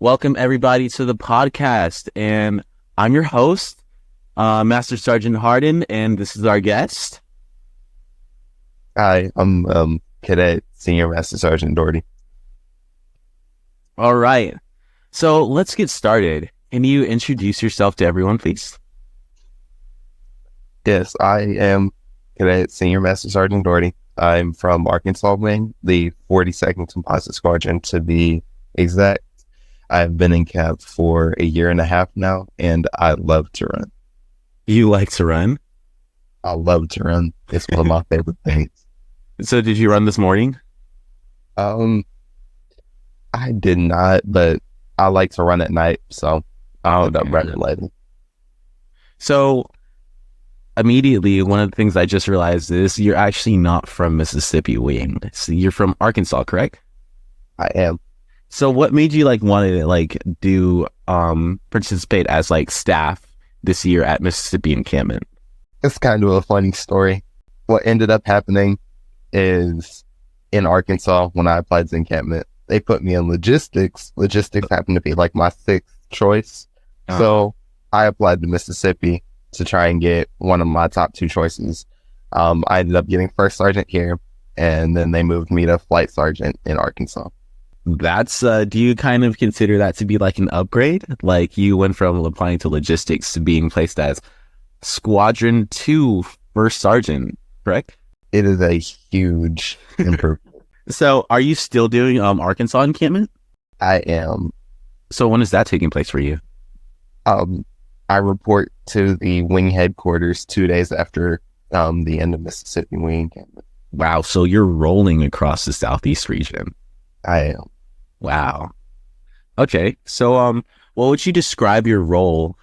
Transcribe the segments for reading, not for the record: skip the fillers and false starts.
Welcome everybody to the podcast, and I'm your host, Master Sergeant Harden, and this is our guest. Hi, I'm Cadet Senior Master Sergeant Daugherty. All right, so let's get started. Can you introduce yourself to everyone, please? Yes, I am Cadet Senior Master Sergeant Daugherty. I'm from Arkansas Wing, the 42nd Composite Squadron to be exact. I've been in camp for a year and a half now, and I love to run. You like to run? I love to run. It's one of my favorite things. So did you run this morning? I did not, but I like to run at night, so I'll end up running later. So immediately, one of the things I just realized is you're actually not from Mississippi Wing. So you're from Arkansas, correct? I am. So what made you want to participate as staff this year at Mississippi encampment? It's kind of a funny story. What ended up happening is in Arkansas, when I applied to encampment, they put me in logistics. Logistics happened to be my sixth choice. So I applied to Mississippi to try and get one of my top two choices. I ended up getting first sergeant here, and then they moved me to flight sergeant in Arkansas. That's, do you kind of consider that to be an upgrade? Like you went from applying to logistics to being placed as Squadron 2 First Sergeant, correct? It is a huge improvement. So are you still doing Arkansas encampment? I am. So when is that taking place for you? I report to the wing headquarters 2 days after the end of Mississippi Wing encampment. Wow, so you're rolling across the Southeast region. I am. Wow. Okay, so what would you describe your role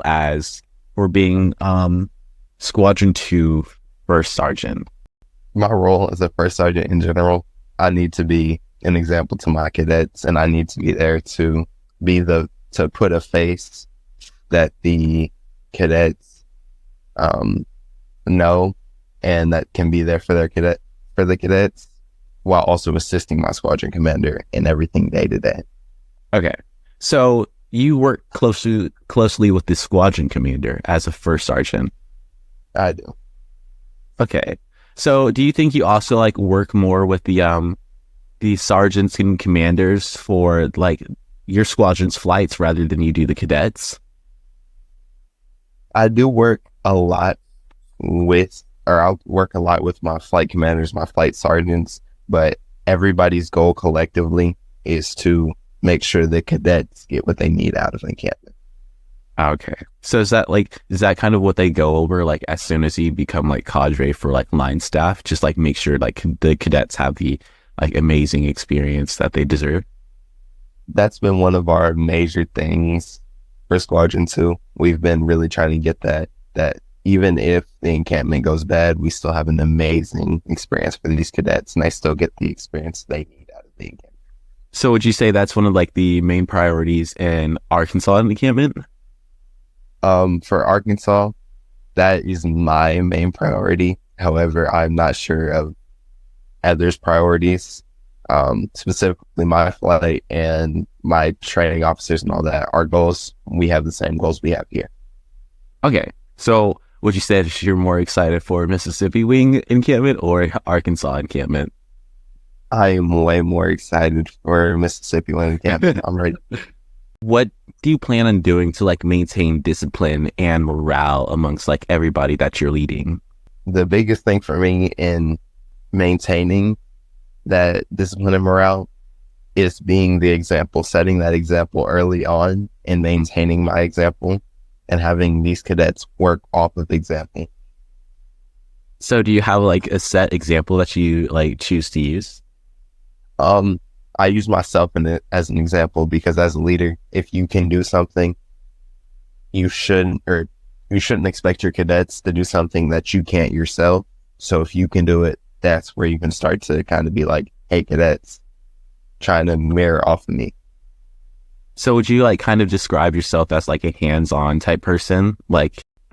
as for being Squadron 2 First Sergeant? My role as a first sergeant in general, I need to be an example to my cadets, and I need to be there to put a face that the cadets know, and that can be there for the cadets, while also assisting my squadron commander in everything day to day. Okay, so you work closely with the squadron commander as a first sergeant. I do. Okay, so do you think you also work more with the sergeants and commanders for your squadron's flights rather than you do the cadets? I do work a lot I'll work a lot with my flight commanders, my flight sergeants, but everybody's goal collectively is to make sure the cadets get what they need out of encampment. Okay. So is that kind of what they go over as soon as you become cadre for line staff, just make sure the cadets have the amazing experience that they deserve? That's been one of our major things for Squadron 2. We've been really trying to get that even if the encampment goes bad, we still have an amazing experience for these cadets, and they still get the experience they need out of the encampment. So would you say that's one of the main priorities in Arkansas encampment? For Arkansas, that is my main priority. However, I'm not sure of others' priorities. Specifically my flight and my training officers and all that, our goals, we have the same goals we have here. Okay. So would you say that you're more excited for Mississippi Wing encampment or Arkansas encampment? I am way more excited for Mississippi Wing encampment. I'm ready. What do you plan on doing to maintain discipline and morale amongst everybody that you're leading? The biggest thing for me in maintaining that discipline and morale is being the example, setting that example early on and maintaining my example and having these cadets work off of example. So do you have a set example that you choose to use? I use myself as an example because as a leader, if you can do something, you shouldn't expect your cadets to do something that you can't yourself. So if you can do it, that's where you can start to kind of be hey, cadets, trying to mirror off of me. So would you kind of describe yourself as a hands-on type person?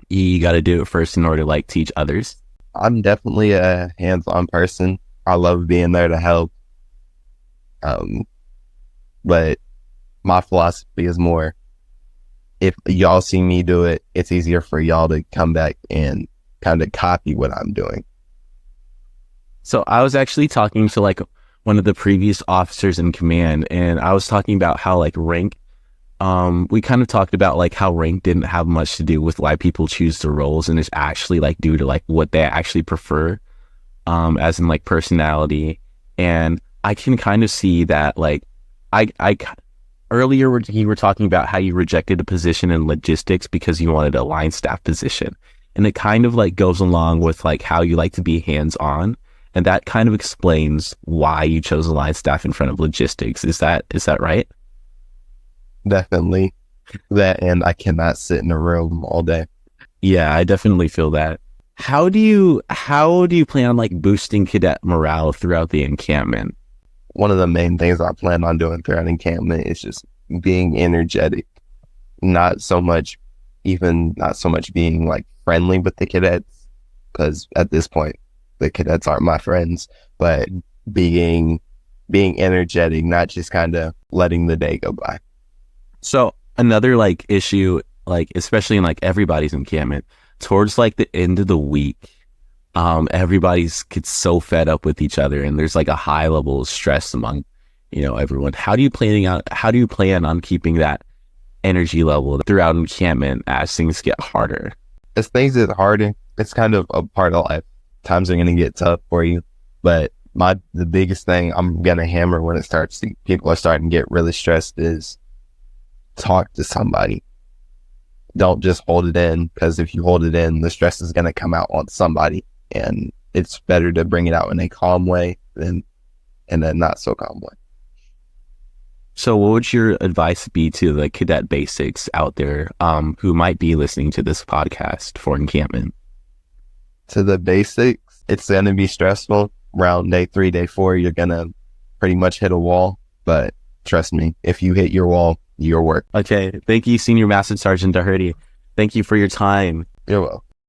You got to do it first in order to teach others? I'm definitely a hands-on person. I love being there to help. but my philosophy is more, if y'all see me do it, it's easier for y'all to come back and kind of copy what I'm doing. So I was actually talking to like one of the previous officers in command, and I was talking about how like rank, we kind of talked about like how rank didn't have much to do with why people choose the roles, and it's actually like due to like what they actually prefer, as in like personality. And I can kind of see that like, I earlier you were talking about how you rejected a position in logistics because you wanted a line staff position. And it kind of like goes along with like how you like to be hands-on. And that kind of explains why you chose a line staff in front of logistics. Is that right? Definitely that, and I cannot sit in a room all day. Yeah, I definitely feel that. How do you plan on like boosting cadet morale throughout the encampment? One of the main things I plan on doing throughout encampment is just being energetic, not so much being like friendly with the cadets, because at this point the cadets aren't my friends, but being energetic, not just kind of letting the day go by. So another like issue, like especially in like everybody's encampment, towards like the end of the week, everybody's gets so fed up with each other, and there's like a high level of stress among, everyone. How do you plan on keeping that energy level throughout encampment as things get harder? As things get harder, it's kind of a part of life. Times are going to get tough for you, but the biggest thing I'm going to hammer when people are starting to get really stressed is talk to somebody. Don't just hold it in, because if you hold it in, the stress is going to come out on somebody, and it's better to bring it out in a calm way than in a not so calm way. So what would your advice be to the cadet basics out there who might be listening to this podcast for encampment? To the basics, it's going to be stressful. Around day 3, day 4, you're going to pretty much hit a wall, but trust me, if you hit your wall, your work. Okay. Thank you, Senior Master Sergeant Daugherty. Thank you for your time. You're welcome.